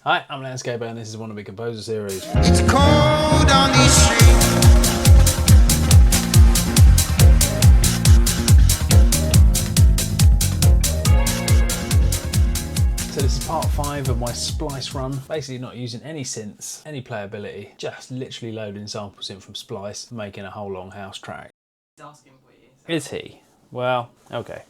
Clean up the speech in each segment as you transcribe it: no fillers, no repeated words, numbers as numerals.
Hi, I'm Landscaper and this is Wannabe Composer Series. It's cold on these streets. So this is part 5 of my Splice Run. Basically not using any synths, any playability, just literally loading samples in from Splice, making a whole long house track. He's asking for you. So. Is he? Well, okay.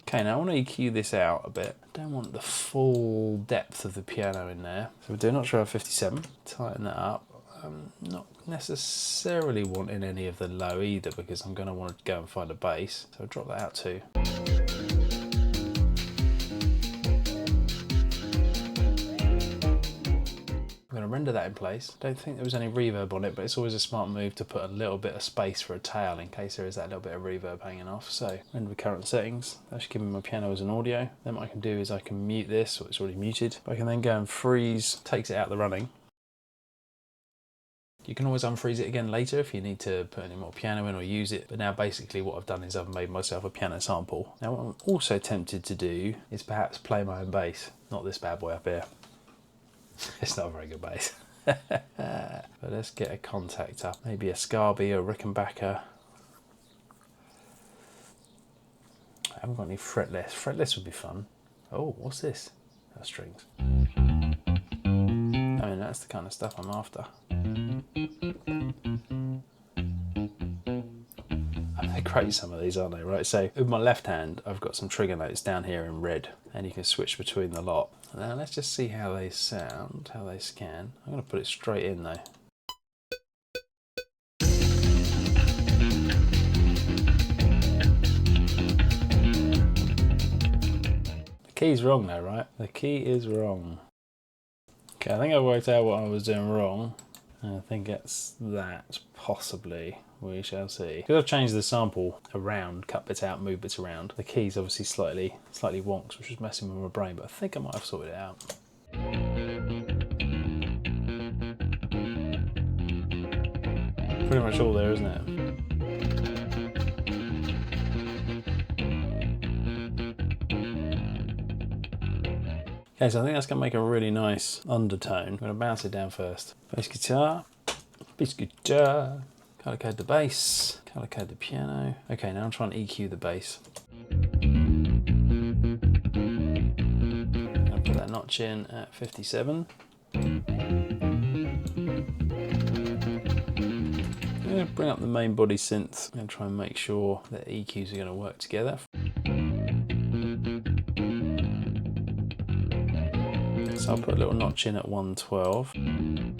Okay, now I want to EQ this out a bit. I don't want the full depth of the piano in there. So we're doing Octave 57, tighten that up. I'm not necessarily wanting any of the low either because I'm going to want to go and find a bass. So I'll drop that out too. I'm going to render that in place. Don't think there was any reverb on it, but it's always a smart move to put a little bit of space for a tail in case there is that little bit of reverb hanging off. So render with current settings. That should give me my piano as an audio. Then what I can do is I can mute this, so it's already muted. I can then go and freeze, takes it out of the running. You can always unfreeze it again later if you need to put any more piano in or use it. But now basically what I've done is I've made myself a piano sample. Now what I'm also tempted to do is perhaps play my own bass. Not this bad boy up here. It's not a very good bass. But let's get a Kontakt up. Maybe a Scarby or Rickenbacker. I haven't got any fretless. Fretless would be fun. Oh, what's this? That's strings. I mean, that's the kind of stuff I'm after. They're great, some of these, aren't they? Right, so with my left hand, I've got some trigger notes down here in red, and you can switch between the lot. Now let's just see how they sound, how they scan. I'm going to put it straight in though. The key's wrong though, right? The key is wrong. Okay, I think I worked out what I was doing wrong. I think it's that, possibly. We shall see. Because I've changed the sample around, cut bits out, move bits around. The key's obviously slightly wonks, which was messing with my brain, but I think I might have sorted it out. Pretty much all there, isn't it? Okay, so I think that's going to make a really nice undertone. I'm going to bounce it down first. Bass guitar, color code the bass, color code the piano. Okay, now I'm trying to EQ the bass. I'm going to put that notch in at 57. I'm going to bring up the main body synth and try and make sure that EQs are going to work together. So I'll put a little notch in at 112. I'm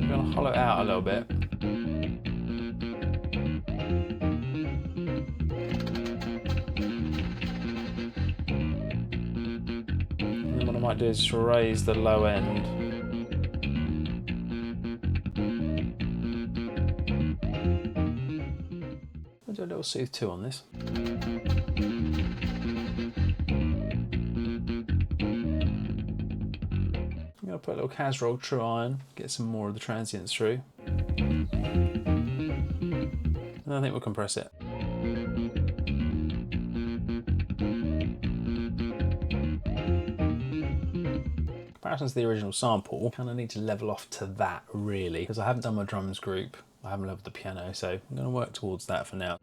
going to hollow it out a little bit. And then what I might do is just raise the low end. I'll do a little Soothe 2 on this. I'm going to put a little Casroll TrueIron, get some more of the transients through. And I think we'll compress it. Comparisons to the original sample, kind of need to level off to that really, because I haven't done my drums group, I haven't leveled the piano, so I'm going to work towards that for now.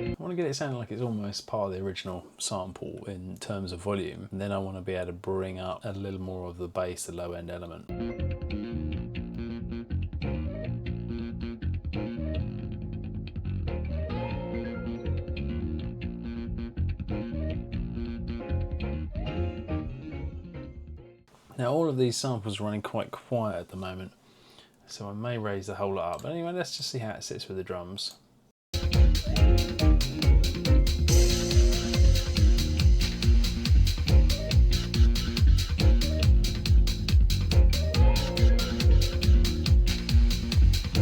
I want to get it sounding like it's almost part of the original sample in terms of volume, and then I want to be able to bring up a little more of the bass, the low end element. Now all of these samples are running quite quiet at the moment, so I may raise the whole lot up. But anyway, let's just see how it sits with the drums.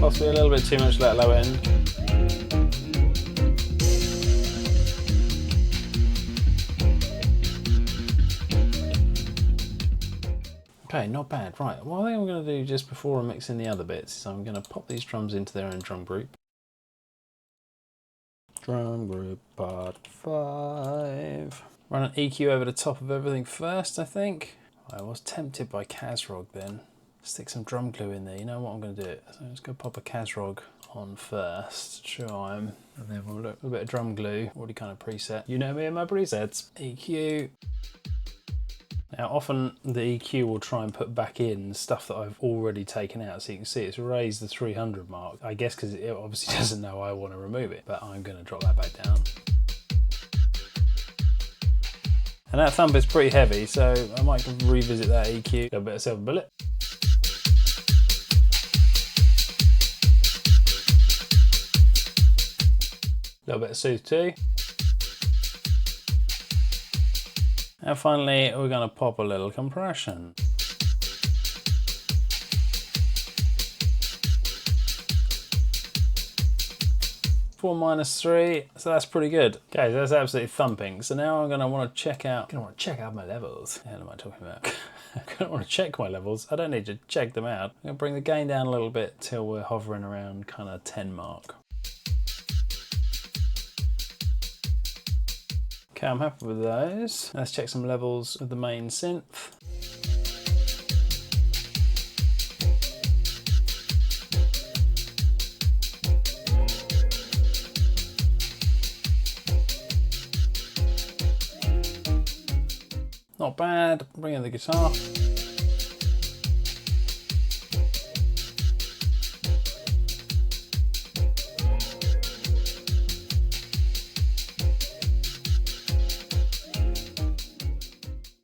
Possibly a little bit too much that low end. Okay, not bad. Right, what I think I'm going to do just before I mix in the other bits is I'm going to pop these drums into their own drum group. Drum group part 5. Run an EQ over the top of everything first, I think. I was tempted by Kazrog then. Stick some drum glue in there. You know what, I'm going to do it. So I'm just going to pop a Kazrog on first. Try, and then we'll look a bit of drum glue, already kind of preset. You know me and my presets. EQ. Now often the EQ will try and put back in stuff that I've already taken out, so you can see it's raised the 300 mark, I guess because it obviously doesn't know I want to remove it, but I'm going to drop that back down. And that thump is pretty heavy, so I might revisit that EQ. A bit of silver bullet. A little bit of Soothe too. And finally, we're going to pop a little compression. Four minus 3, so that's pretty good. Okay, so that's absolutely thumping. So now I'm going to want to check out. My levels. What am I talking about? I'm going to want to check my levels. I don't need to check them out. I'm going to bring the gain down a little bit till we're hovering around kind of 10 mark. Okay, I'm happy with those. Let's check some levels of the main synth. Not bad. Bring in the guitar.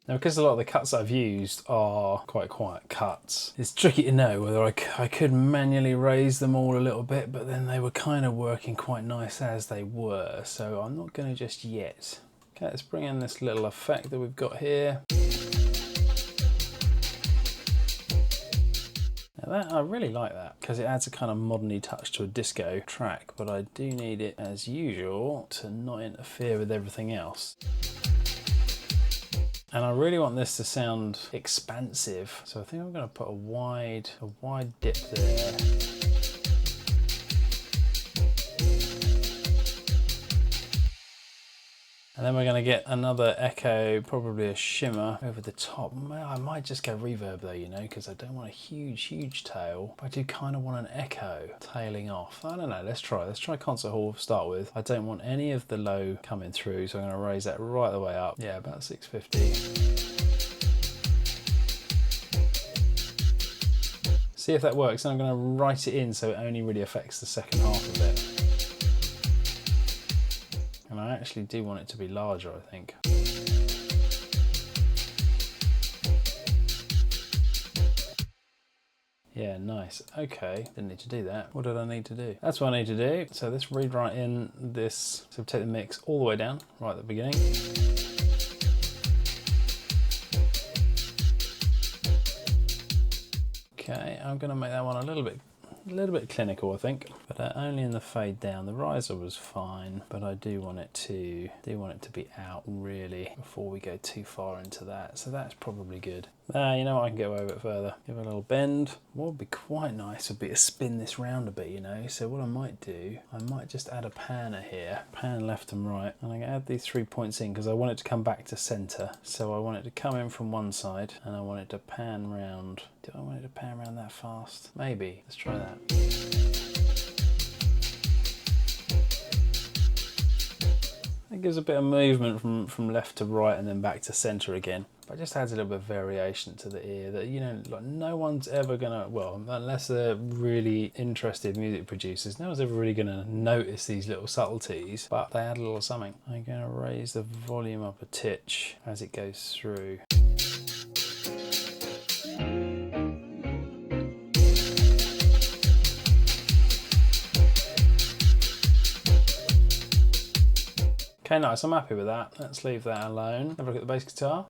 Now, because a lot of the cuts I've used are quite quiet cuts, it's tricky to know whether I could manually raise them all a little bit, but then they were kind of working quite nice as they were, so I'm not going to just yet. Okay, let's bring in this little effect that we've got here. Now that, I really like that, because it adds a kind of modern-y touch to a disco track, but I do need it, as usual, to not interfere with everything else. And I really want this to sound expansive, so I think I'm going to put a wide dip there. And then we're going to get another echo, probably a shimmer over the top. I might just go reverb though, you know, because I don't want a huge tail, but I do kind of want an echo tailing off. I don't know, let's try concert hall to start with. I don't want any of the low coming through, so I'm going to raise that right the way up. Yeah, about 650. See if that works, and I'm going to write it in so it only really affects the second half of it. And I actually do want it to be larger, I think. Yeah, nice. Okay, didn't need to do that. What did I need to do? That's what I need to do. So let's read right in this. So take the mix all the way down, right at the beginning. Okay, I'm going to make that one a little bit clinical, I think, but only in the fade down. The riser was fine, but I do want it to be out really before we go too far into that. So that's probably good. You know what, I can get away with it further. Give it a little bend. What would be quite nice would be to spin this round a bit, you know. So what I might do, I might just add a panner here, pan left and right, and I'm gonna add these 3 points in because I want it to come back to center. So I want it to come in from one side, and I want it to pan round. Do I want it to pan around that fast? Maybe. Let's try that. It gives a bit of movement from left to right and then back to center again. But it just adds a little bit of variation to the ear that, you know, like no one's ever gonna, well, unless they're really interested music producers, no one's ever really gonna notice these little subtleties, but they add a little something. I'm gonna raise the volume up a titch as it goes through. Okay, nice, I'm happy with that. Let's leave that alone. Have a look at the bass guitar.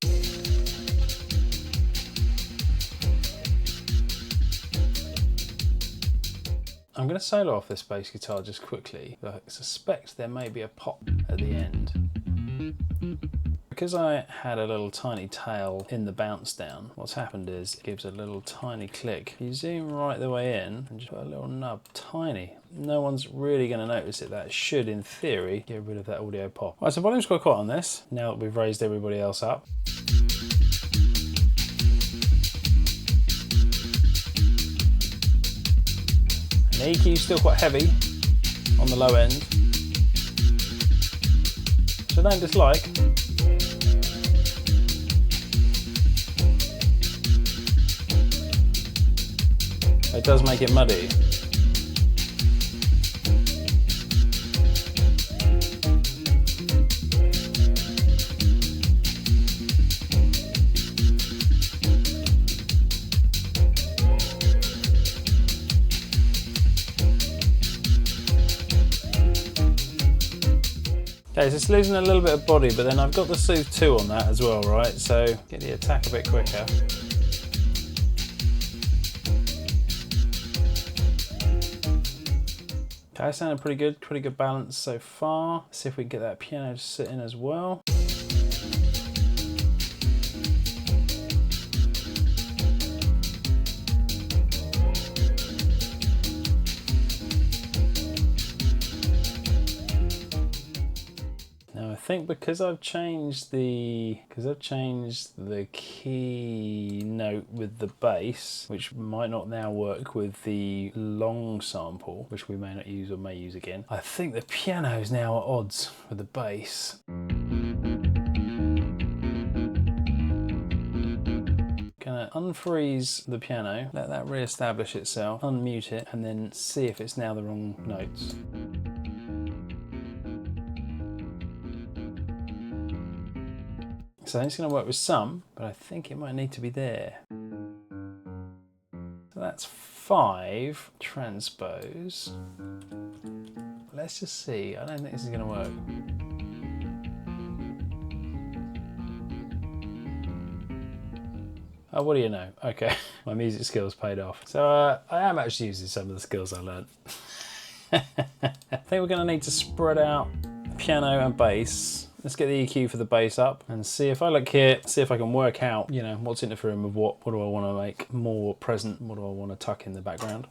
I'm going to solo off this bass guitar just quickly. I suspect there may be a pop at the end. because I had a little tiny tail in the bounce down, what's happened is it gives a little tiny click. You zoom right the way in and just put a little nub, tiny. No one's really going to notice it. That should, in theory, get rid of that audio pop. Right, so volume's quite quiet on this, now that we've raised everybody else up. The EQ's still quite heavy on the low end, which I don't dislike. It does make it muddy. Okay, so it's losing a little bit of body, but then I've got the Soothe 2 on that as well, right? So get the attack a bit quicker. Okay, sounded pretty good balance so far. Let's see if we can get that piano to sit in as well. I think because I've changed the key note with the bass, which might not now work with the long sample, which we may not use or may use again, I think the piano is now at odds with the bass. Gonna unfreeze the piano, let that re-establish itself, unmute it, and then see if it's now the wrong notes. So it's going to work with some, but I think it might need to be there. So that's 5 transpose. Let's just see. I don't think this is going to work. Oh, what do you know? Okay, my music skills paid off. So I am actually using some of the skills I learned. I think we're going to need to spread out piano and bass. Let's get the EQ for the bass up and see if I look here, see if I can work out, you know, what's interfering with what do I want to make more present, what do I want to tuck in the background.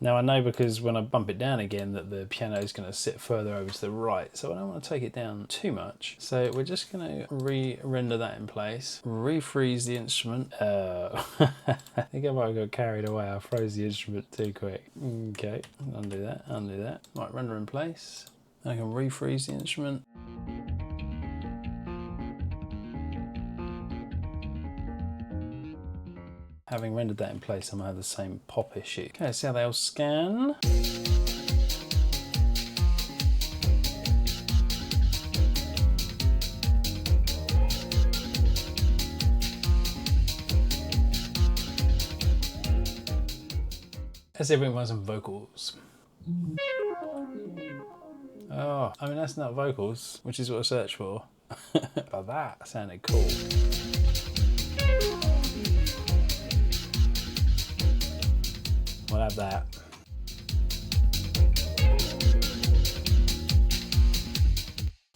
Now I know because when I bump it down again that the piano is going to sit further over to the right, so I don't want to take it down too much. So we're just going to re-render that in place, refreeze the instrument. I think I might have got carried away, I froze the instrument too quick. Okay, undo that, undo that. Right, render in place. I can refreeze the instrument. Having rendered that in place, I might have the same pop issue. Okay, let's see how they all scan. Let's see if we can find some vocals. Oh, I mean, that's not vocals, which is what I searched for. But that sounded cool. We'll have that.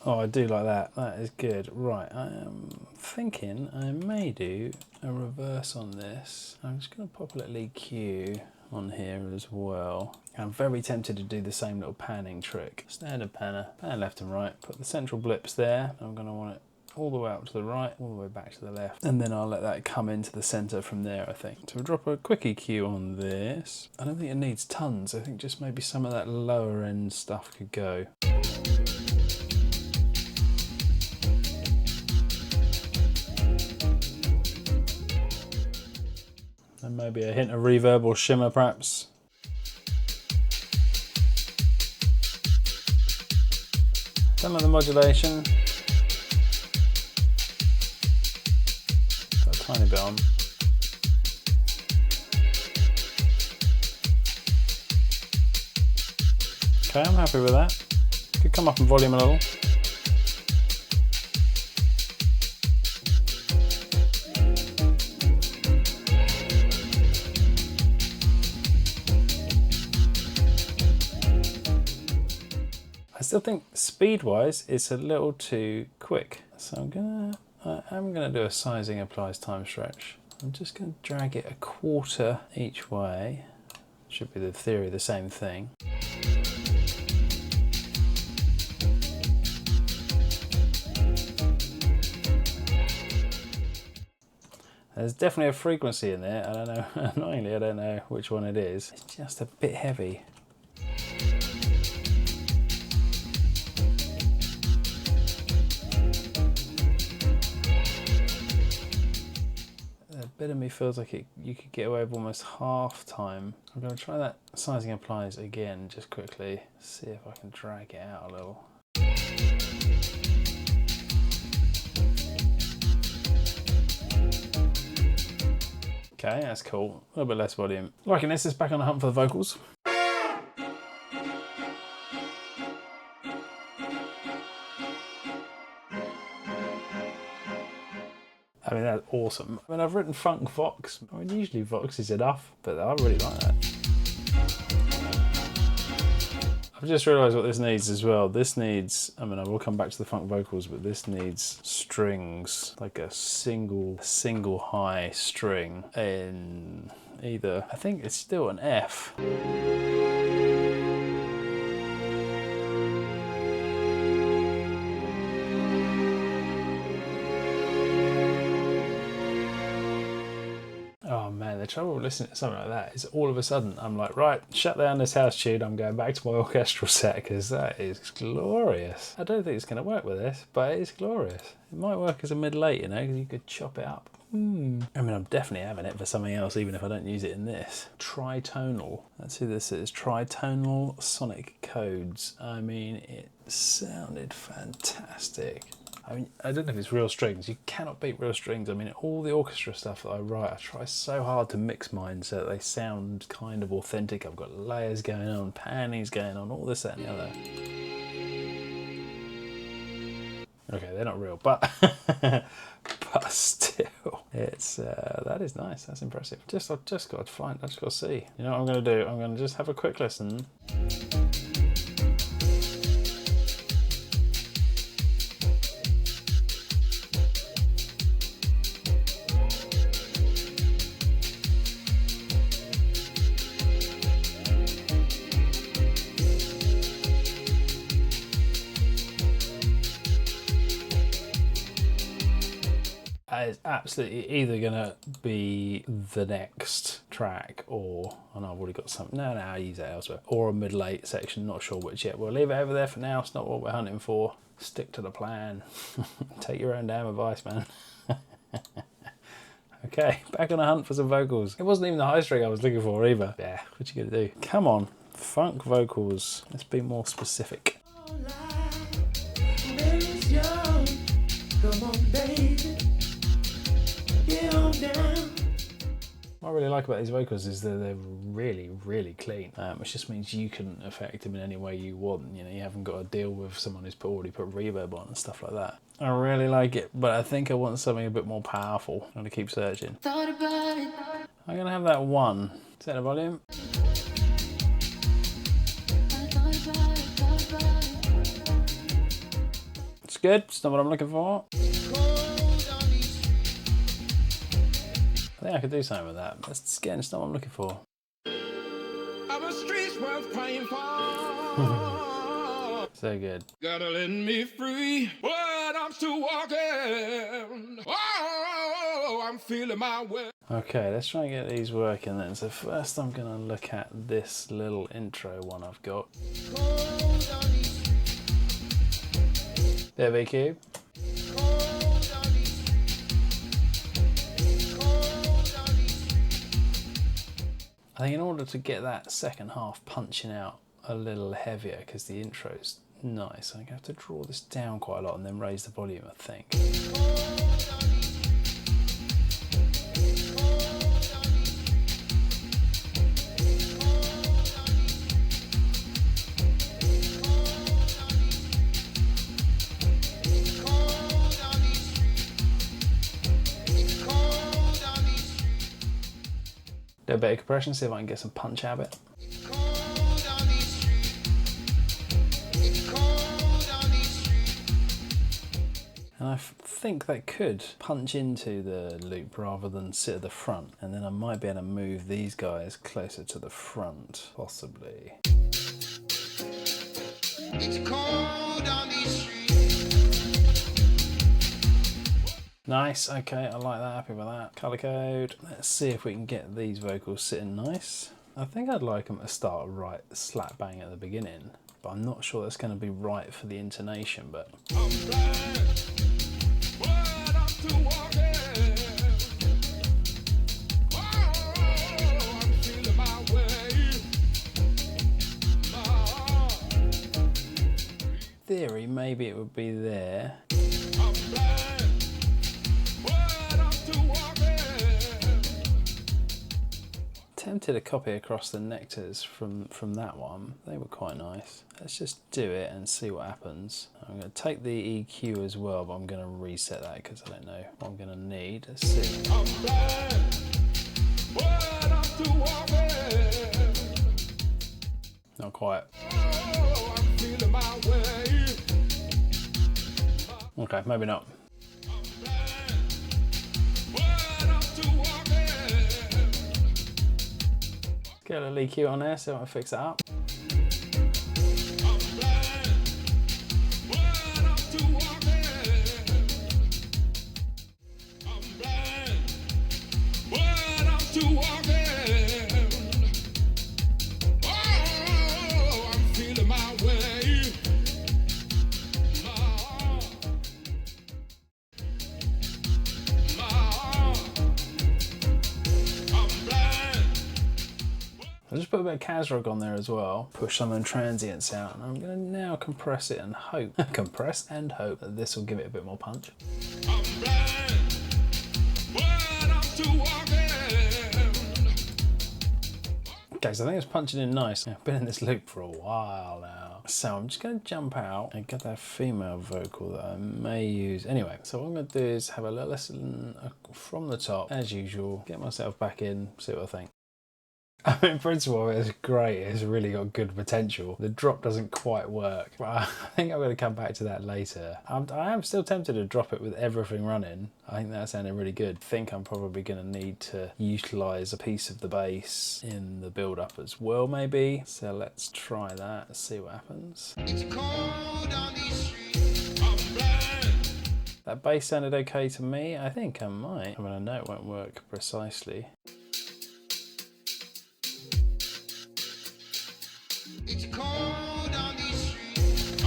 Oh, I do like that. That is good. Right, I am thinking I may do a reverse on this. I'm just going to pop a little EQ on here as well. I'm very tempted to do the same little panning trick. Standard panner, pan left and right. Put the central blips there. I'm going to want it all the way up to the right, all the way back to the left, and then I'll let that come into the center from there, I think. So we'll drop a quick EQ on this. I don't think it needs tons. I think just maybe some of that lower end stuff could go. And maybe a hint of reverb or shimmer perhaps. Don't like the modulation. Tiny bit on. Okay, I'm happy with that. Could come up in volume a little. still think speed-wise, it's a little too quick. So I'm gonna do a sizing applies time stretch. I'm just gonna drag it a quarter each way. Should be the theory, the same thing. There's definitely a frequency in there. I don't know, annoyingly, I don't know which one it is. It's just a bit heavy. A bit of me feels like you could get away with almost half time. I'm going to try that sizing applies again, just quickly. See if I can drag it out a little. Okay, that's cool. A little bit less volume. Liking this. Is back on the hunt for the vocals. I mean, that's awesome. I mean, I've written funk vox. I mean, usually vox is enough, but I really like that. I've just realised what this needs as well. This needs, I mean, I will come back to the funk vocals, but this needs strings, like a single high string in either, I think it's still an F. Oh man, the trouble with listening to something like that is all of a sudden I'm like, right, shut down this house tune, I'm going back to my orchestral set because that is glorious. I don't think it's going to work with this, but it's glorious. It might work as a mid-late, you know, because you could chop it up. I mean, I'm definitely having it for something else, even if I don't use it in this. Tritonal. That's who this is. Tritonal Sonic Codes. I mean, it sounded fantastic. I mean, I don't know if it's real strings. You cannot beat real strings. I mean, all the orchestra stuff that I write, I try so hard to mix mine so that they sound kind of authentic. I've got layers going on, panning going on, all this, that, and the other. Okay, they're not real, but but still, it's that is nice. That's impressive. I've just got to find. I just got to see. You know what I'm going to do? I'm going to just have a quick listen. Is absolutely either gonna be the next track or, oh no, I've already got something. No, I use that elsewhere. Or a mid-late section, not sure which yet. We'll leave it over there for now. It's not what we're hunting for. Stick to the plan. Take your own damn advice, man. Okay, back on a hunt for some vocals. It wasn't even the high string I was looking for either. Yeah, what you gonna do? Come on, funk vocals. Let's be more specific. Come on, baby. What I really like about these vocals is that they're really, really clean, which just means you can affect them in any way you want. You know, you haven't got to deal with someone who's already put reverb on and stuff like that. I really like it, but I think I want something a bit more powerful. I'm going to keep searching. I'm going to have that one. Set the volume. It's good. It's not what I'm looking for. I think I could do something with that. That's again, it's not what I'm looking for. Our streets worth praying for. So good. Gotta let me free, but I'm still walking. Oh, I'm feeling my way. Okay, let's try and get these working then. So first I'm gonna look at this little intro one I've got. There, VQ. I think in order to get that second half punching out a little heavier, because the intro's nice, I'm going to have to draw this down quite a lot and then raise the volume, I think. Do a bit of compression, see if I can get some punch out of it. And I think that could punch into the loop rather than sit at the front. And then I might be able to move these guys closer to the front, possibly. It's cold on these streets. Nice, okay, I like that, happy with that. Colour code. Let's see if we can get these vocals sitting nice. I think I'd like them to start right slap bang at the beginning, but I'm not sure that's going to be right for the intonation, but... theory, maybe it would be there. Tempted to copy across the Nectars from that one. They were quite nice. Let's just do it and see what happens. I'm going to take the EQ as well, but I'm going to reset that because I don't know what I'm going to need. Let's see. Not quite. Okay, maybe not. Get a little EQ on there, so I'll fix that up. I'll just put a bit of Kazrock on there as well, push some of the transients out, and I'm going to now compress it and hope, compress and hope that this will give it a bit more punch. Okay, so I think it's punching in nice. I've been in this loop for a while now. So I'm just going to jump out and get that female vocal that I may use. Anyway, so what I'm going to do is have a little listen from the top, as usual, get myself back in, see what I think. I mean, in principle, it's great. It's really got good potential. The drop doesn't quite work, but I think I'm going to come back to that later. I am still tempted to drop it with everything running. I think that sounded really good. I think I'm probably going to need to utilise a piece of the bass in the build-up as well, maybe. So let's try that, see what happens. It's cold on these streets. That bass sounded okay to me. I think I might. I mean, I know it won't work precisely. It's cold on these streets.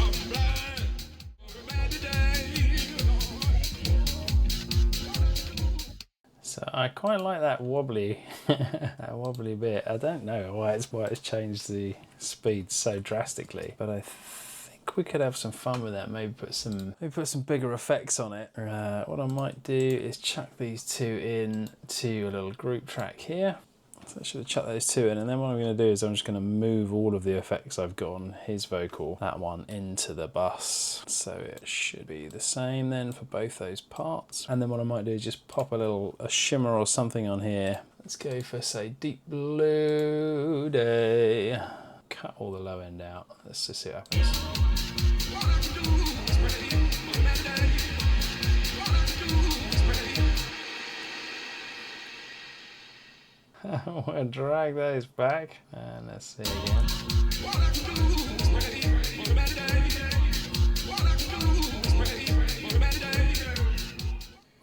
So I quite like that wobbly, that wobbly bit. I don't know why it's changed the speed so drastically, but I think we could have some fun with that. Maybe put some bigger effects on it. What I might do is chuck these two in to a little group track here. So I should have chucked those two in, and then what I'm going to do is I'm just going to move all of the effects I've got on his vocal, that one, into the bus. So it should be the same then for both those parts. And then what I might do is just pop a shimmer or something on here. Let's go for, say, Deep Blue Day. Cut all the low end out. Let's just see what happens. I'm going to drag those back and let's see again.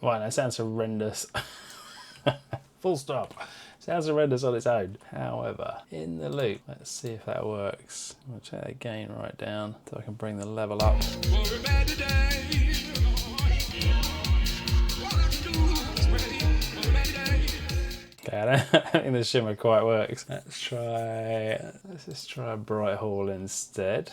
Right, that sounds horrendous. Full stop. Sounds horrendous on its own. However, in the loop, let's see if that works. I'll check the gain right down so I can bring the level up. Okay, I don't think the shimmer quite works. Let's just try Bright Hall instead.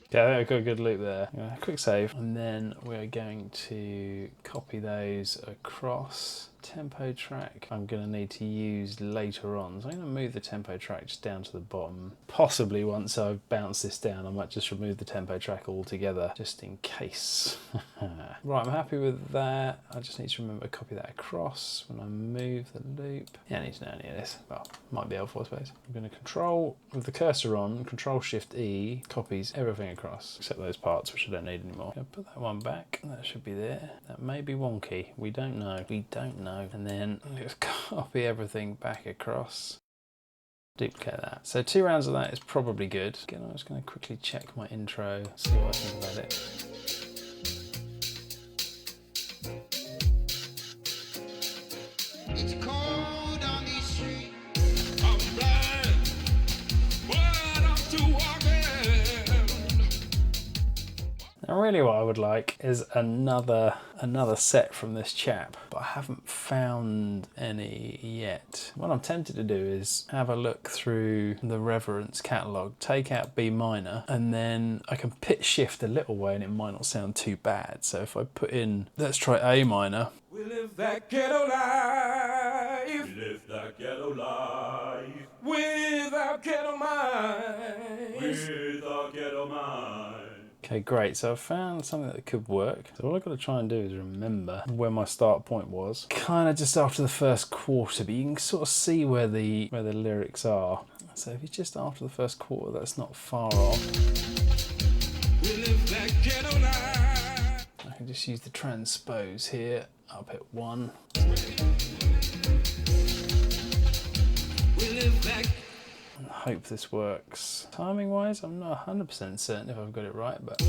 Yeah, I think I've got a good loop there. Quick save, and then we're going to copy those across tempo track I'm going to need to use later on. So I'm going to move the tempo track just down to the bottom. Possibly once I've bounced this down, I might just remove the tempo track altogether, just in case. Right, I'm happy with that. I just need to remember to copy that across when I move the loop. Yeah, I need to know any of this. Well, might be helpful, I suppose. I'm going to control, with the cursor on, Control-Shift-E copies everything across, except those parts which I don't need anymore. I'll put that one back. That should be there. That may be wonky. We don't know. We don't know. And then just copy everything back across. Duplicate that. So 2 rounds of that is probably good. Again, I'm just going to quickly check my intro, see what I think about it. It's cold on the street. I'm blind, but I'm still walking. Now really what I would like is another set from this chap, but I haven't found any yet. What I'm tempted to do is have a look through the Reverence catalogue, take out B minor, and then I can pitch shift a little way and it might not sound too bad. So if I put in, let's try A minor. We live that ghetto life. We live that ghetto life. Without ghetto minds. Without ghetto minds. Okay, great. So I've found something that could work. So all I've got to try and do is remember where my start point was. Kind of just after the first quarter, but you can sort of see where the lyrics are. So if it's just after the first quarter, that's not far off. We live that ghetto life. I can just use the transpose here. I'll hit 1. We live that. And hope this works. Timing wise, I'm not 100% certain if I've got it right, but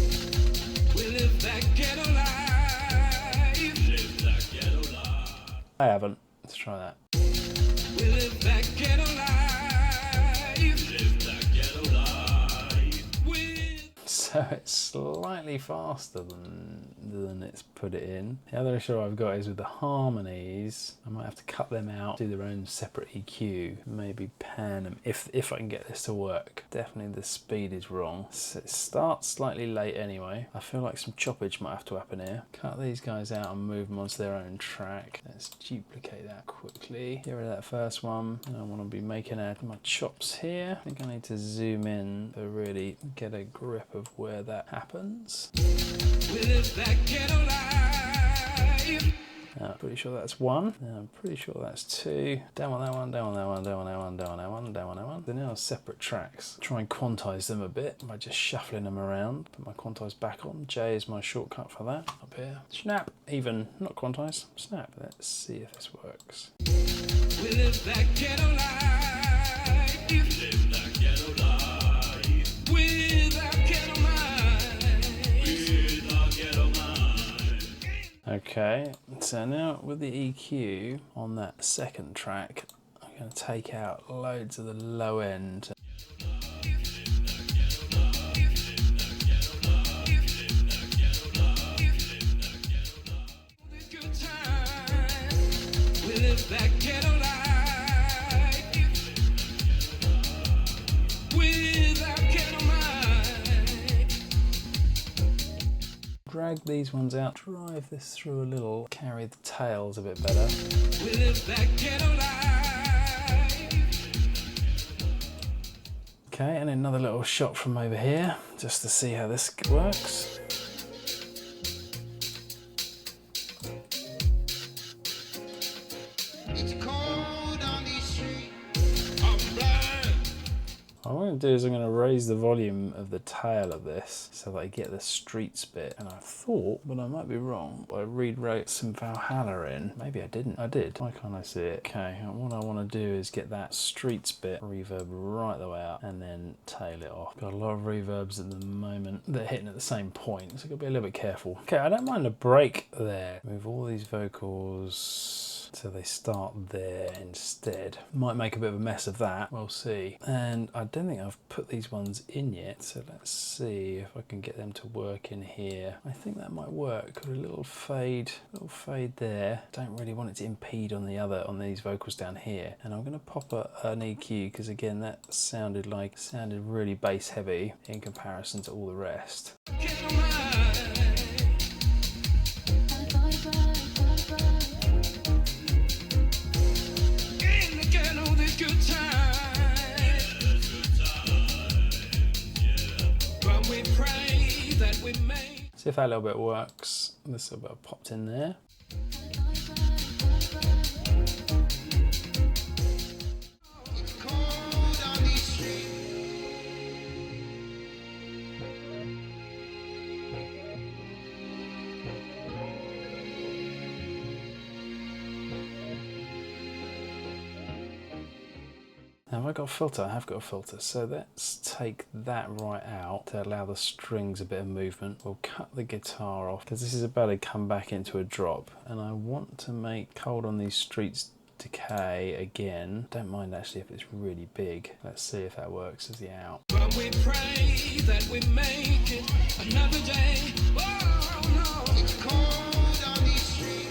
We live that ghetto life. Live that ghetto life. I haven't. Let's try that. We live that ghetto life. Live that ghetto life. With So it's slightly faster than it's put it in. The other issue I've got is with the harmonies. I might have to cut them out, do their own separate EQ, maybe pan them if I can get this to work. Definitely the speed is wrong. So it starts slightly late anyway. I feel like some choppage might have to happen here. Cut these guys out and move them onto their own track. Let's duplicate that quickly. Get rid of that first one. And I want to be making my chops here. I think I need to zoom in to really get a grip of where that happens. we live that ghetto life. I'm pretty sure that's 1. I'm pretty sure that's 2. Down on that one, down on that one, down on that one, down on that one, down on that one. They're now separate tracks. Try and quantize them a bit by just shuffling them around. Put my quantize back on. J is my shortcut for that. Up here. Snap. Even. Not quantize. Snap. Let's see if this works. We live that ghetto life. Live that ghetto life. Without ghetto minds. Without ghetto minds. Okay, so now with the EQ on that second track, I'm going to take out loads of the low end. Good time. We live that ghetto life. Without ghetto minds. Drag these ones out, drive this through a little, carry the tails a bit better. We live that ghetto life. Okay, and another little shot from over here, just to see how this works. It's cold on the street. I'm blind. What I'm going to do is I'm going to raise the volume of the tail of this so that I get the streets bit. And I thought, but I might be wrong, I rewrote some Valhalla in. Maybe I didn't. I did. Why can't I see it? Okay, and what I want to do is get that streets bit reverb right the way out and then tail it off. Got a lot of reverbs at the moment. They're hitting at the same point, so I've got to be a little bit careful. Okay, I don't mind a break there. Move all these vocals so they start there instead. Might make a bit of a mess of that, we'll see. And I don't think I've put these ones in yet, so let's see if I can get them to work in here. I think that might work. Got a little fade there. Don't really want it to impede on these vocals down here. And I'm gonna pop an EQ because again that sounded really bass heavy in comparison to all the rest. Ghetto minds. See if that little bit works. This little bit popped in there. Now have I got a filter? I have got a filter. So let's take that right out to allow the strings a bit of movement. We'll cut the guitar off because this is about to come back into a drop. And I want to make Cold on These Streets decay again. Don't mind actually if it's really big. Let's see if that works as the out. But we pray that we make it another day. Oh no, it's cold on these streets.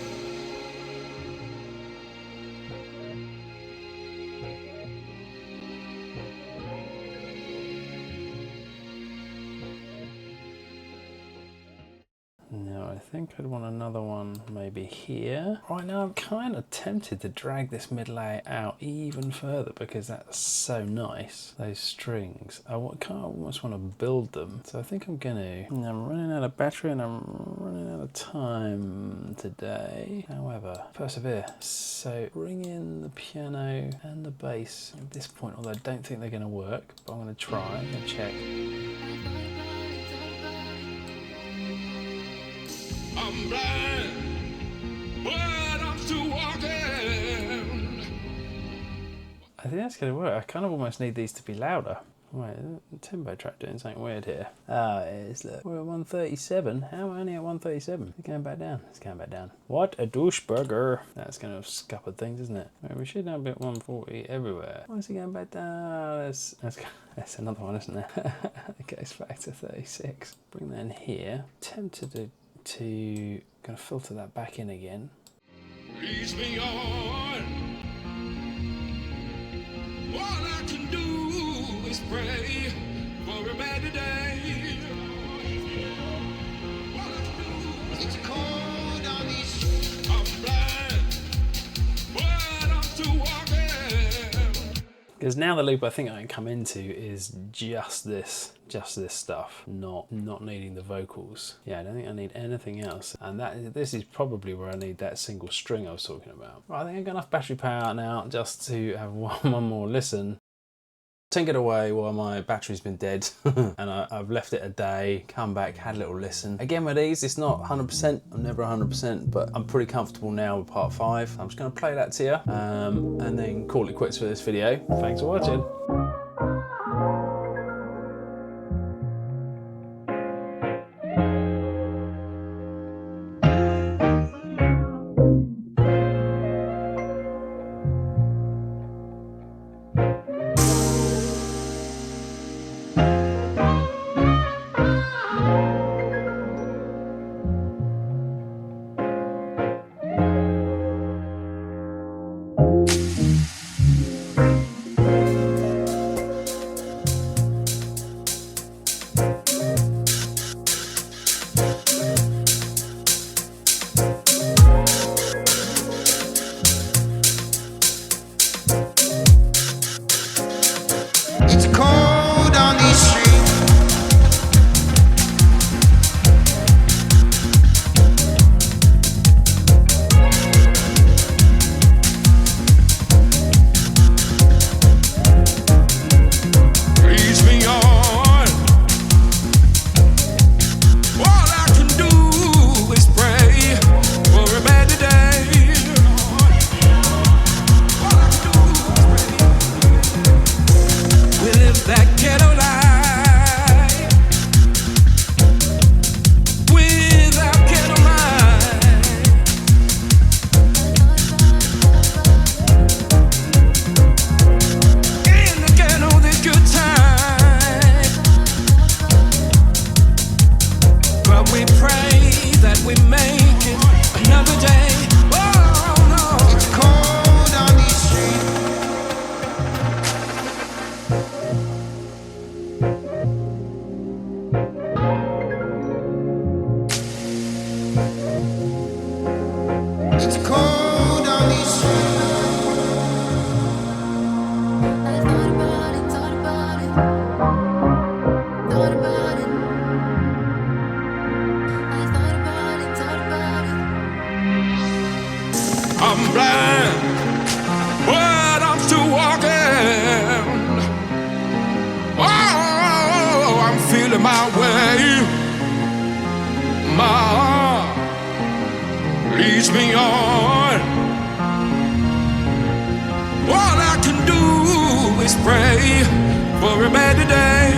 Now I think I'd want another one maybe here. Right now I'm kind of tempted to drag this mid layer out even further because that's so nice, those strings. I kind of almost want to build them. So I think I'm gonna, I'm running out of battery and I'm running out of time today. However, persevere. So bring in the piano and the bass at this point, although I don't think they're gonna work, but I'm gonna try and check. I'm blind, but I'm still walking. I think that's going to work. I kind of almost need these to be louder. Wait, the tempo track doing something weird here. Oh, it is. Look, we're at 137. How am I only at 137? It's going back down. It's going back down. What a doucheburger. That's going to have scuppered things, isn't it? Right, we should have a bit 140 everywhere. Why is it going back down? That's another one, isn't it? It goes back to 36. Bring that in here. Tempted to kind of filter that back in again. Leads me on. All I can do is pray for a better day. All I can do is cold on these streets. I'm blind, but I'm still walking. Because now the loop I think I can come into is just this stuff, not needing the vocals. Yeah, I don't think I need anything else. And this is probably where I need that single string I was talking about. Right, I think I've got enough battery power now just to have one more listen. Tinkered away while my battery's been dead and I've left it a day, come back, had a little listen. Again with these, it's not 100%, I'm never 100%, but I'm pretty comfortable now with part 5. I'm just going to play that to you and then call it quits for this video. Thanks for watching. but I'm still walking. Oh, I'm feeling my way. My heart leads me on. All I can do is pray for a better day.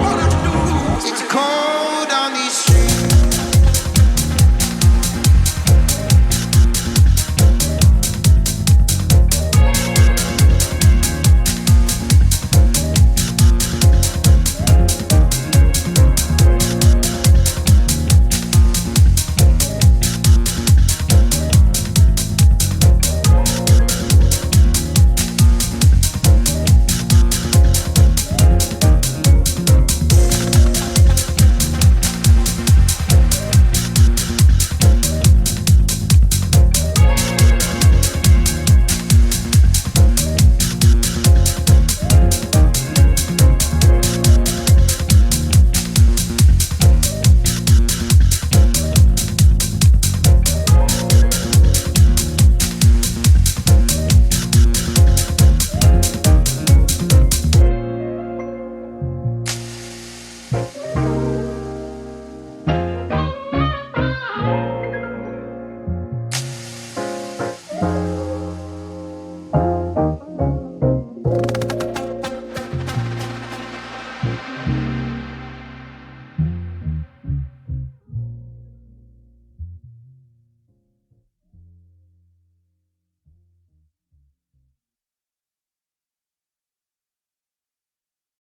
All I can do is call.